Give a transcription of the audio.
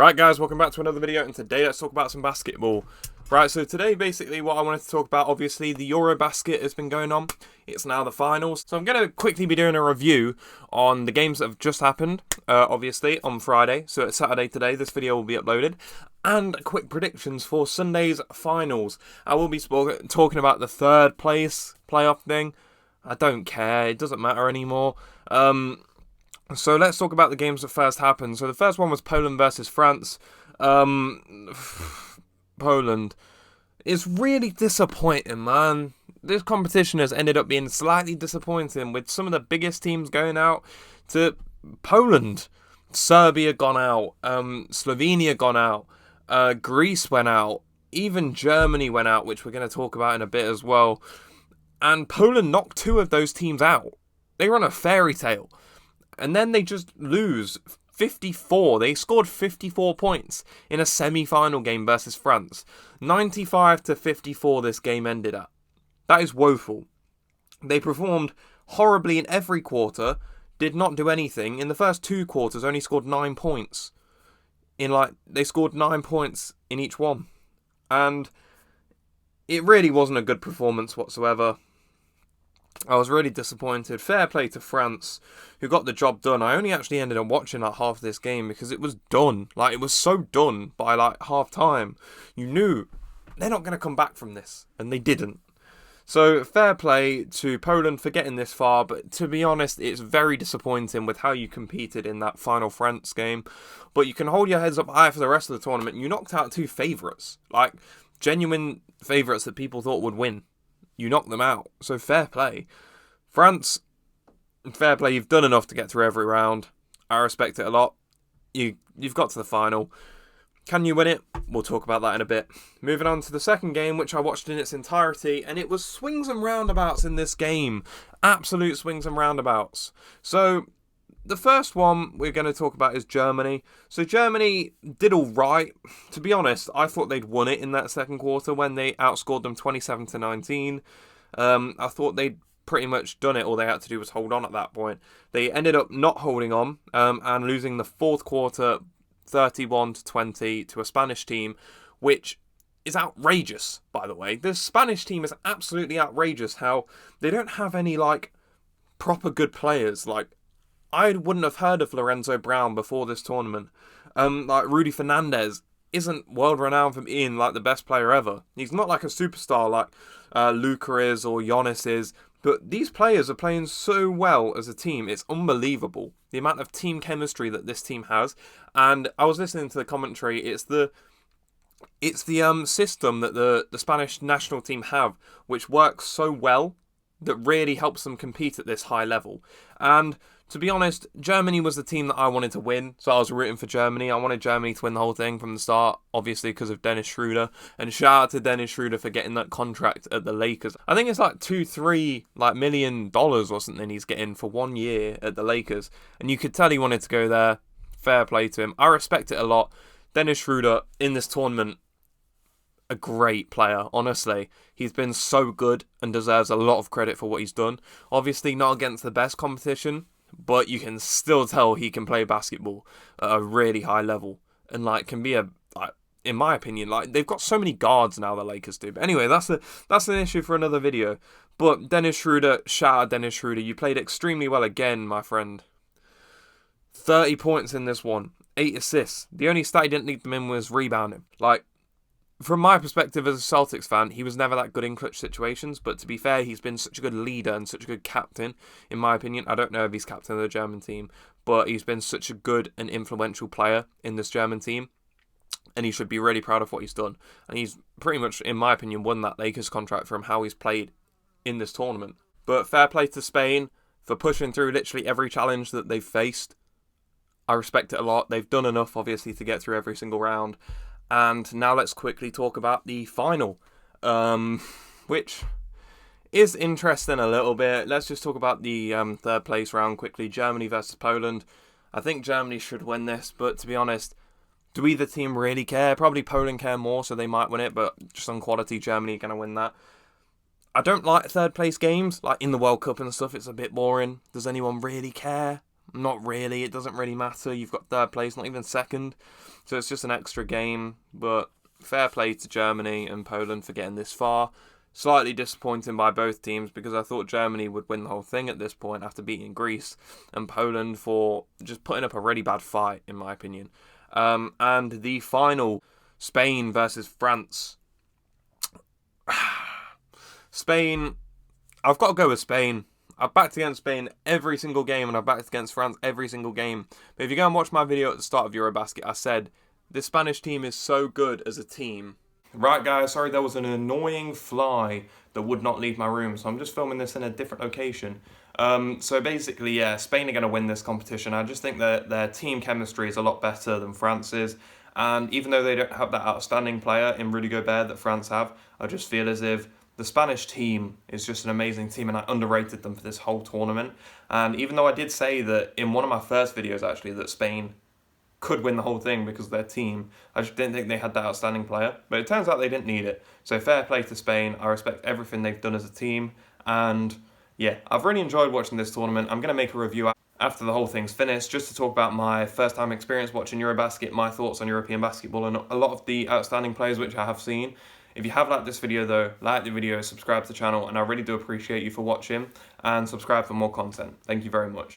Right guys, welcome back to another video, and today let's talk about some basketball. Right, so today basically what I wanted to talk about, obviously the EUROBASKET has been going on. It's now the finals. So I'm going to quickly be doing a review on the games that have just happened, obviously, on Friday. So it's Saturday today, this video will be uploaded. And quick predictions for Sunday's finals. I will be talking about the third place playoff thing. I don't care, it doesn't matter anymore. So let's talk about the games that first happened. So the first one was Poland versus France. Poland is really disappointing, man. This competition has ended up being slightly disappointing with some of the biggest teams going out to Poland. Serbia gone out, Slovenia gone out, Greece went out, even Germany went out, which we're going to talk about in a bit as well. And Poland knocked two of those teams out. They were on a fairy tale. And then they just lose 54. They scored 54 points in a semi-final game versus France. 95-54 this game ended at. That is woeful. They performed horribly in every quarter, did not do anything. In the first two quarters, only scored 9 points. They scored 9 points in each one. And it really wasn't a good performance whatsoever. I was really disappointed. Fair play to France, who got the job done. I only actually ended up watching half of this game because it was done. It was so done by half time. You knew they're not going to come back from this, and they didn't. So fair play to Poland for getting this far, but to be honest, it's very disappointing with how you competed in that final France game. But you can hold your heads up high for the rest of the tournament. You knocked out two favourites, genuine favourites that people thought would win. You knocked them out, so fair play. France, fair play, you've done enough to get through every round. I respect it a lot. You've got to the final. Can you win it? We'll talk about that in a bit. Moving on to the second game, which I watched in its entirety, and it was swings and roundabouts in this game. Absolute swings and roundabouts. So the first one we're going to talk about is Germany. So Germany did all right. To be honest, I thought they'd won it in that second quarter when they outscored them 27-19. I thought they'd pretty much done it. All they had to do was hold on at that point. They ended up not holding on and losing the fourth quarter 31-20 to a Spanish team, which is outrageous, by the way. The Spanish team is absolutely outrageous how they don't have any proper good players. I wouldn't have heard of Lorenzo Brown before this tournament. Rudy Fernandez isn't world-renowned for being the best player ever. He's not a superstar like Luka is or Giannis is. But these players are playing so well as a team. It's unbelievable. The amount of team chemistry that this team has. And I was listening to the commentary. It's the system that the Spanish national team have, which works so well, that really helps them compete at this high level. And to be honest, Germany was the team that I wanted to win, so I was rooting for Germany. I wanted Germany to win the whole thing from the start, obviously because of Dennis Schroeder. And shout out to Dennis Schroeder for getting that contract at the Lakers. I think it's $2-3 million or something he's getting for 1 year at the Lakers. And you could tell he wanted to go there. Fair play to him. I respect it a lot. Dennis Schroeder in this tournament, a great player, honestly. He's been so good and deserves a lot of credit for what he's done. Obviously not against the best competition, but you can still tell he can play basketball at a really high level. And can be in my opinion, they've got so many guards now, the Lakers do. But anyway, that's an issue for another video. But Dennis Schroeder, shout out Dennis Schroeder. You played extremely well again, my friend. 30 points in this one. 8 assists. The only stat he didn't lead them in was rebounding. From my perspective as a Celtics fan, he was never that good in clutch situations, but to be fair, he's been such a good leader and such a good captain, in my opinion. I don't know if he's captain of the German team, but he's been such a good and influential player in this German team, and he should be really proud of what he's done. And he's pretty much, in my opinion, won that Lakers contract from how he's played in this tournament. But fair play to Spain for pushing through literally every challenge that they've faced. I respect it a lot. They've done enough, obviously, to get through every single round. And now let's quickly talk about the final, which is interesting a little bit. Let's just talk about the third place round quickly. Germany versus Poland. I think Germany should win this, but to be honest, do either team really care? Probably Poland care more, so they might win it, but just on quality, Germany are going to win that. I don't like third place games, in the World Cup and stuff. It's a bit boring. Does anyone really care? Not really. It doesn't really matter. You've got third place, not even second. So it's just an extra game. But fair play to Germany and Poland for getting this far. Slightly disappointing by both teams because I thought Germany would win the whole thing at this point after beating Greece, and Poland for just putting up a really bad fight, in my opinion. And the final, Spain versus France. Spain, I've got to go with Spain. I've backed against Spain every single game, and I've backed against France every single game. But if you go and watch my video at the start of EUROBASKET, I said this Spanish team is so good as a team. Right, guys, sorry, there was an annoying fly that would not leave my room, so I'm just filming this in a different location. So basically, yeah, Spain are going to win this competition. I just think that their team chemistry is a lot better than France's. And even though they don't have that outstanding player in Rudy Gobert that France have, I just feel as if the Spanish team is just an amazing team, and I underrated them for this whole tournament. And even though I did say that in one of my first videos, actually, that Spain could win the whole thing because of their team, I just didn't think they had that outstanding player. But it turns out they didn't need it. So fair play to Spain. I respect everything they've done as a team. And yeah, I've really enjoyed watching this tournament. I'm going to make a review after the whole thing's finished, just to talk about my first time experience watching EuroBasket, my thoughts on European basketball, and a lot of the outstanding players which I have seen. If you have liked this video though, like the video, subscribe to the channel, and I really do appreciate you for watching, and subscribe for more content. Thank you very much.